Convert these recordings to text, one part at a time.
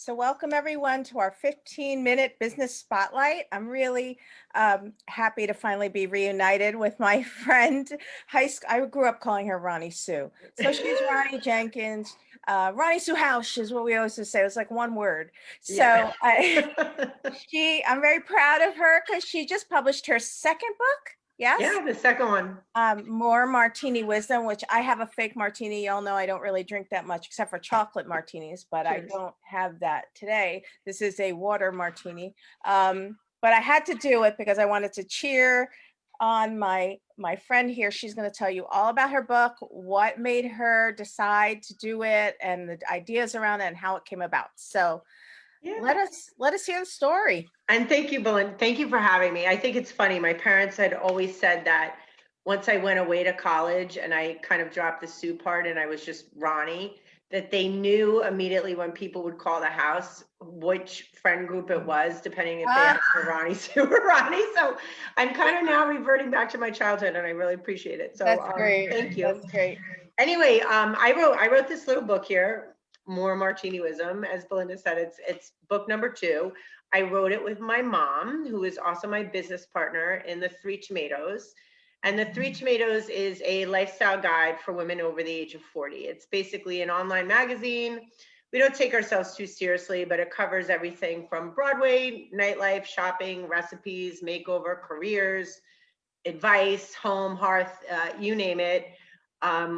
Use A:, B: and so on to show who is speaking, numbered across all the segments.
A: So welcome everyone to our 15-minute business spotlight. I'm really happy to finally be reunited with my friend, high school. I grew up calling her Ronnie Sue. So she's Ronnie Jenkins. Ronnie Sue House is what we always used to say. It was like one word.
B: Yeah.
A: So I'm very proud of her because she just published her second book. Yes.
B: Yeah, the second one.
A: More Martini wisdom, which I have a fake martini. Y'all know I don't really drink that much except for chocolate martinis, but I
B: Cheers.
A: don't have that today. This is a water martini. But I had to do it because I wanted to cheer on my friend here. She's going to tell you all about her book, what made her decide to do it, and the ideas around it and how it came about. So let
B: Yeah.
A: us hear the story.
B: And thank you, Belinda. Thank you for having me. I think it's funny. My parents had always said that once I went away to college and I kind of dropped the Sue part and I was just Ronnie, that they knew immediately when people would call the house which friend group it was, depending if they
A: Ah,
B: asked for Ronnie, Sue, or Ronnie. So I'm kind of now reverting back to my childhood, and I really appreciate it. So
A: that's great.
B: thank you.
A: That's great.
B: Anyway, I wrote this little book here, More Martiniwism. As Belinda said, it's book number 2. I wrote it with my mom, who is also my business partner in the Three Tomatoes. And the Three Tomatoes is a lifestyle guide for women over the age of 40. It's basically an online magazine. We don't take ourselves too seriously, but it covers everything from Broadway, nightlife, shopping, recipes, makeover, careers, advice, home, hearth, you name it.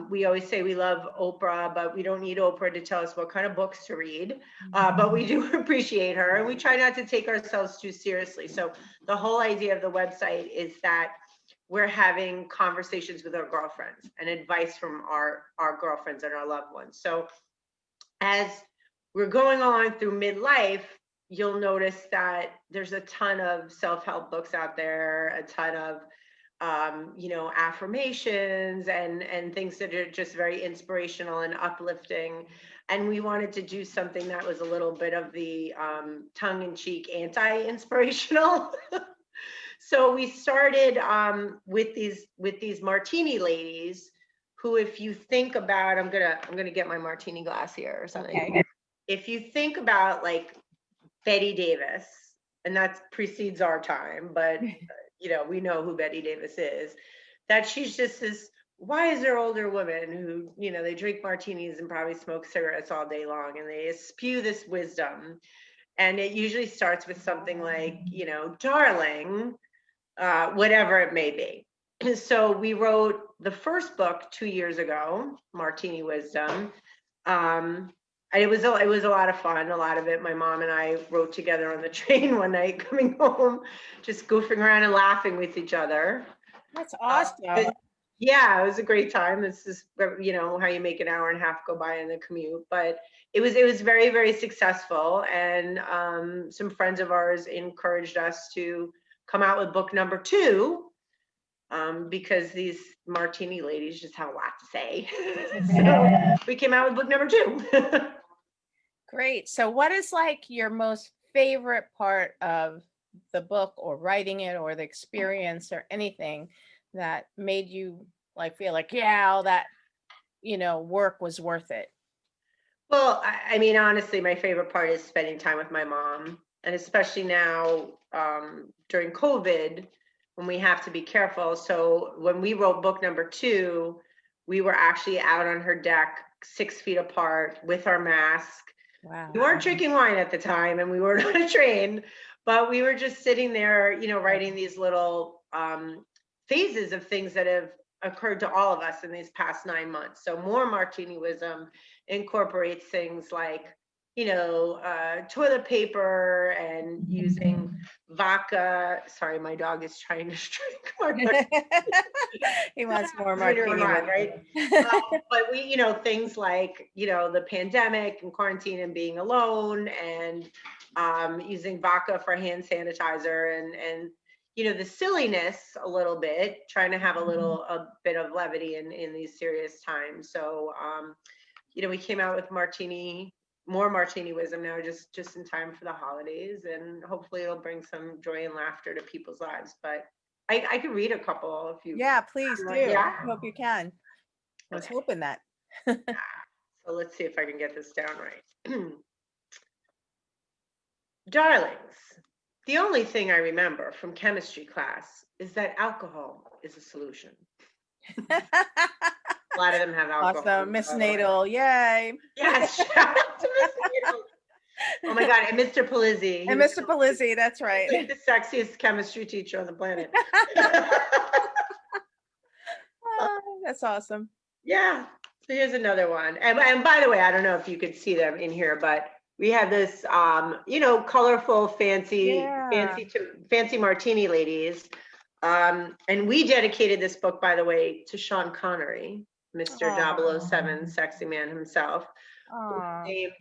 B: We always say we love Oprah, but we don't need Oprah to tell us what kind of books to read. But we do appreciate her, and we try not to take ourselves too seriously. So the whole idea of the website is that we're having conversations with our girlfriends and advice from our girlfriends and our loved ones. So as we're going on through midlife, you'll notice that there's a ton of self-help books out there, a ton of affirmations and things that are just very inspirational and uplifting. And we wanted to do something that was a little bit of the tongue-in-cheek anti-inspirational. So we started with these martini ladies who, if you think about, I'm gonna get my martini glass here or something.
A: Okay.
B: If you think about like Betty Davis, and that precedes our time, but we know who Betty Davis is, that she's just this wiser older woman who, they drink martinis and probably smoke cigarettes all day long, and they spew this wisdom. And it usually starts with something like, darling, whatever it may be. So we wrote the first book 2 years ago, Martini Wisdom. And it was a lot of fun. A lot of it, my mom and I wrote together on the train one night coming home, just goofing around and laughing with each other.
A: That's
B: Uh,
A: awesome.
B: but yeah, it was a great time. This is how you make an hour and a half go by in the commute. But it was very, very successful, and some friends of ours encouraged us to come out with book number 2, because these martini ladies just have a lot to say. So we came out with book number 2.
A: Great. So what is like your most favorite part of the book or writing it or the experience or anything that made you like feel like, yeah, all that, work was worth it?
B: Well, I mean, honestly, my favorite part is spending time with my mom, and especially now, during COVID, when we have to be careful. So when we wrote book number 2, we were actually out on her deck, 6 feet apart, with our mask. We
A: Wow.
B: weren't drinking wine at the time, and we weren't on a train, but we were just sitting there, writing these little phases of things that have occurred to all of us in these past 9 months. So More Martini Wisdom incorporates things like, toilet paper and using vodka. Sorry, my dog is trying to drink more.
A: He wants more
B: Later
A: martini
B: on,
A: with
B: right? But we, things like, the pandemic and quarantine and being alone, and using vodka for hand sanitizer, and the silliness a little bit, trying to have a bit of levity in these serious times. So, we came out with more martini wisdom now, just in time for the holidays, and hopefully it'll bring some joy and laughter to people's lives. But I could read a couple if you
A: Yeah, please do.
B: yeah.
A: I hope you can. I was
B: Okay.
A: hoping that.
B: So let's see if I can get this down right. Darlings, the only thing I remember from chemistry class is that alcohol is a solution. A lot of them have alcohol.
A: Awesome. Miss Nadel, yay.
B: Yes, shout out to Miss Nadel. Oh my God, and Mr. Palizzi.
A: And Mr. Palizzi, that's right.
B: Like the sexiest chemistry teacher on the planet.
A: That's awesome.
B: Yeah. So here's another one. And by the way, I don't know if you could see them in here, but we have this colorful, fancy martini ladies. And we dedicated this book, by the way, to Sean Connery, Mr. 007, sexy man himself. Named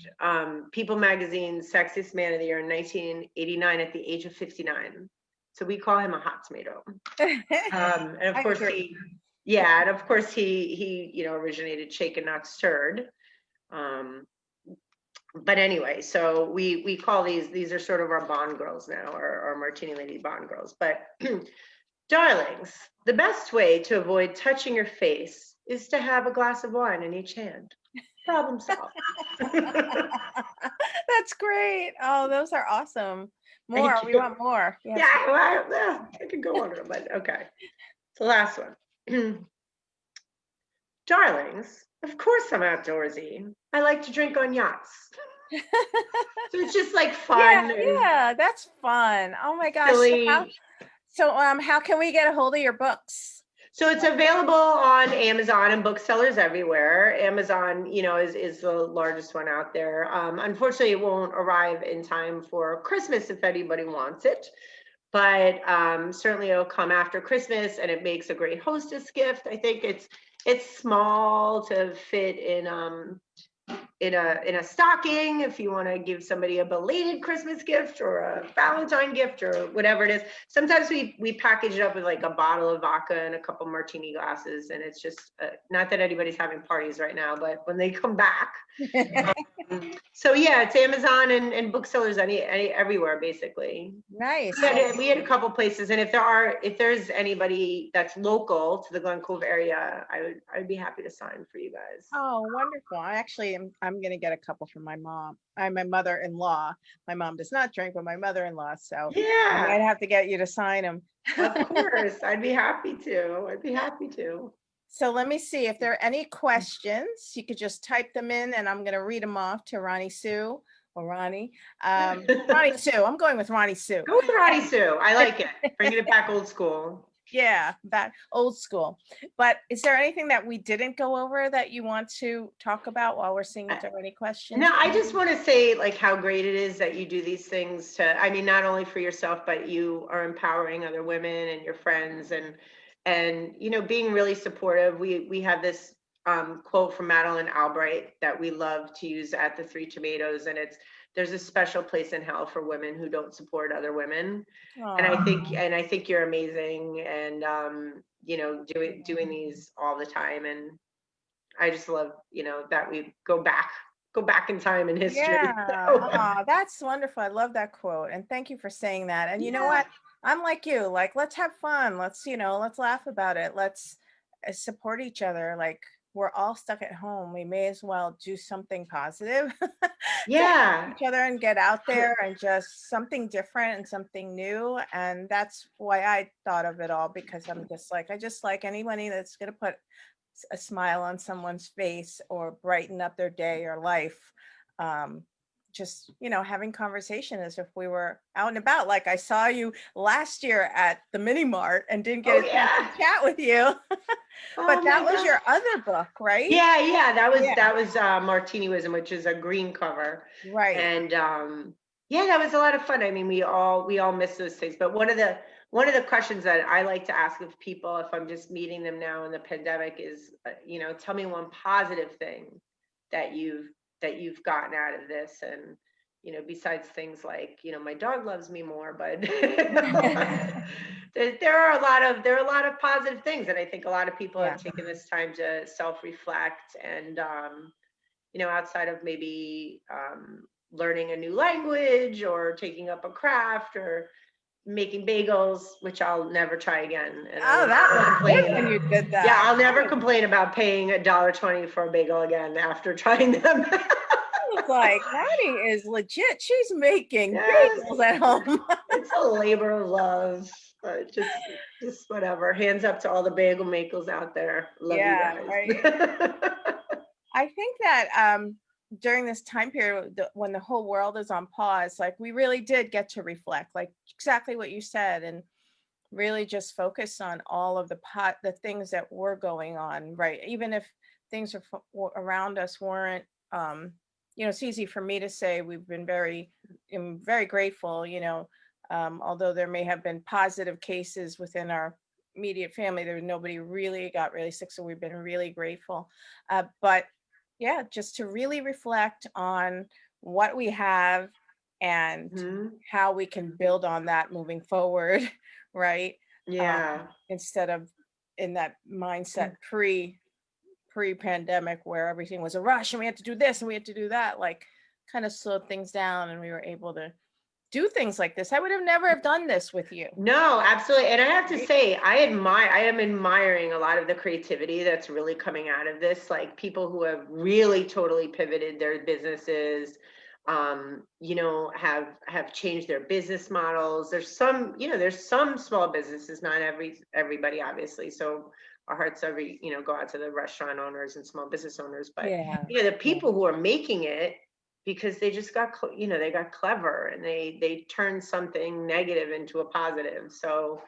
B: People Magazine's Sexiest Man of the Year in 1989 at the age of 59. So we call him a hot tomato. And of course he originated Shaken Not Stirred. But anyway, so we call these are sort of our Bond girls now, or Martini Lady Bond girls. But darlings, the best way to avoid touching your face is to have a glass of wine in each hand. Problem solved.
A: That's great. Oh, those are awesome. More. We want more. Yes.
B: Yeah, well, I could go on, but okay. So last one. Darlings, of course I'm outdoorsy. I like to drink on yachts. So it's just like fun.
A: Yeah, that's fun. Oh my gosh.
B: Silly.
A: So how can we get a hold of your books?
B: So it's available on Amazon and booksellers everywhere. Amazon, is the largest one out there. Unfortunately, it won't arrive in time for Christmas if anybody wants it. But certainly it'll come after Christmas, and it makes a great hostess gift. I think it's small to fit in a stocking if you want to give somebody a belated Christmas gift or a Valentine gift or whatever it is. Sometimes we package it up with like a bottle of vodka and a couple martini glasses, and it's just not that anybody's having parties right now, but when they come back. So yeah, it's Amazon and booksellers everywhere basically.
A: Nice.
B: We had a couple places, and if there's anybody that's local to the Glen Cove area, I'd be happy to sign for you guys.
A: Oh, wonderful. I'm going to get a couple from my mom. I'm my mother-in-law. My mom does not drink, but my mother-in-law. So
B: yeah,
A: I'd have to get you to sign them.
B: Of course, I'd be happy to.
A: So let me see if there are any questions. You could just type them in, and I'm going to read them off to Ronnie Sue or Ronnie. Ronnie Sue. I'm going with Ronnie Sue.
B: Go with Ronnie Sue. I like it. Bringing it back old school.
A: Yeah, back old school. But is there anything that we didn't go over that you want to talk about while we're seeing if there are any questions?
B: No, I just want to say like how great it is that you do these things not only for yourself, but you are empowering other women and your friends and being really supportive. We have this quote from Madeleine Albright that we love to use at the Three Tomatoes, and there's a special place in hell for women who don't support other women. Aww. And I think you're amazing, and doing these all the time, and I just love that we go back in time in history.
A: Yeah. Oh, that's wonderful. I love that quote, and thank you for saying that. And you know what? I'm like you, like, let's have fun. Let's laugh about it. Let's support each other. Like, we're all stuck at home. We may as well do something positive.
B: Yeah.
A: Each other and get out there and just something different and something new. And that's why I thought of it all, because I just like anybody that's going to put a smile on someone's face or brighten up their day or life. Just having conversation as if we were out and about. Like I saw you last year at the mini mart and didn't get a chance to chat with you. But that was your other book, right?
B: Yeah. That was Martini Wisdom, which is a green cover.
A: Right.
B: And that was a lot of fun. I mean, we all miss those things. But one of the questions that I like to ask of people if I'm just meeting them now in the pandemic is, tell me one positive thing that you've gotten out of this. And besides things like my dog loves me more, but there are a lot of positive things, and I think a lot of people have taken this time to self-reflect and outside of maybe learning a new language or taking up a craft or making bagels, which I'll never try again. And
A: that was good when you did that.
B: Yeah, I'll never complain about paying $1.20 for a bagel again after trying them.
A: was like, Roni is legit. She's making
B: Yes,
A: bagels at home.
B: it's a labor of love. Just whatever. Hands up to all the bagel makers out there. Love you
A: Yeah,
B: guys.
A: right. I think that during this time period, when the whole world is on pause, like we really did get to reflect, like exactly what you said, and really just focus on all of the things that were going on, right? Even if things around us weren't, it's easy for me to say we've been I'm very grateful, although there may have been positive cases within our immediate family, there was nobody really got really sick, so we've been really grateful. But yeah, just to really reflect on what we have and
B: Mhm.
A: how we can build on that moving forward, right?
B: Yeah.
A: Instead of in that mindset pre-pandemic where everything was a rush and we had to do this and we had to do that, like kind of slowed things down and we were able to do things like this. I would have never have done this with you.
B: No, absolutely. And I have to
A: Right?
B: say, I am admiring a lot of the creativity that's really coming out of this, like people who have really totally pivoted their businesses, have changed their business models. There's some small businesses, not everybody, obviously. So our hearts go out to the restaurant owners and small business owners, but
A: Yeah.
B: the
A: Yeah.
B: people who are making it because they just they got clever and they turned something negative into a positive. So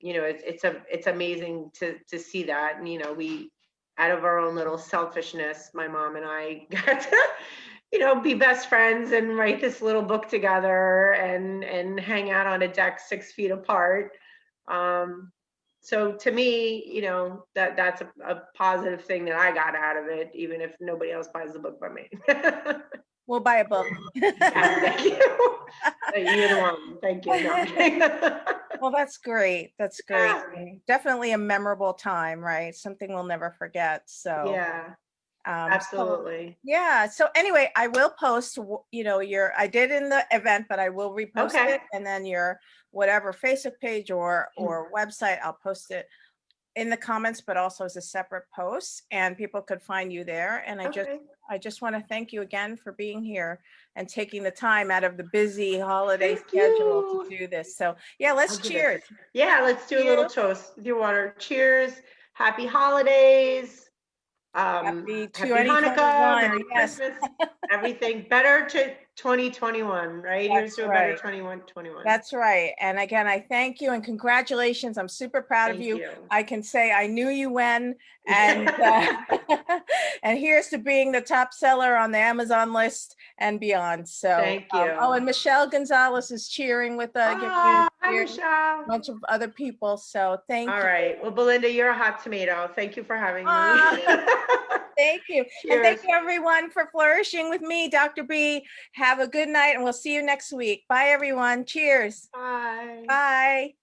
B: it's amazing to see that. And we, out of our own little selfishness, my mom and I got to be best friends and write this little book together and hang out on a deck 6 feet apart. So to me, that's a positive thing that I got out of it, even if nobody else buys the book by me.
A: We'll buy a book.
B: Yes, thank you. You're the one. Thank you. No, I'm kidding.
A: Well, that's great. That's great.
B: Yeah.
A: Definitely a memorable time, right? Something we'll never forget. So,
B: Yeah,
A: so
B: absolutely.
A: yeah. So anyway, I will post, I did in the event, but I will repost
B: Okay.
A: it, and then your whatever Facebook page or website, I'll post it in the comments, but also as a separate post, and people could find you there. And
B: Okay.
A: I just want to thank you again for being here and taking the time out of the busy holiday
B: Thank
A: schedule to
B: you.
A: do this. So yeah,
B: I'll
A: let's
B: give it.
A: cheers.
B: Yeah, let's do a little
A: You.
B: toast with your water. Cheers. Happy holidays.
A: Happy
B: Happy Hanukkah,
A: 2021.
B: Merry
A: Yes,
B: Christmas, everything better to 2021, right? Here's
A: that's
B: to a better
A: right.
B: 21.
A: That's right. And again, I thank you and congratulations. I'm super proud of
B: Thank
A: you.
B: you.
A: I can say I knew you when, and and here's to being the top seller on the Amazon list and beyond. So,
B: Thank you.
A: and Michelle Gonzalez is cheering with giving you a
B: Oh, hi,
A: cheer,
B: Michelle.
A: a bunch of other people. So thank
B: All
A: you.
B: right. Well, Belinda, you're a hot tomato. Thank you for having me.
A: Thank you. And
B: Cheers.
A: thank you everyone for flourishing with me, Dr. B. Have a good night and we'll see you next week. Bye everyone. Cheers.
B: Bye.
A: Bye.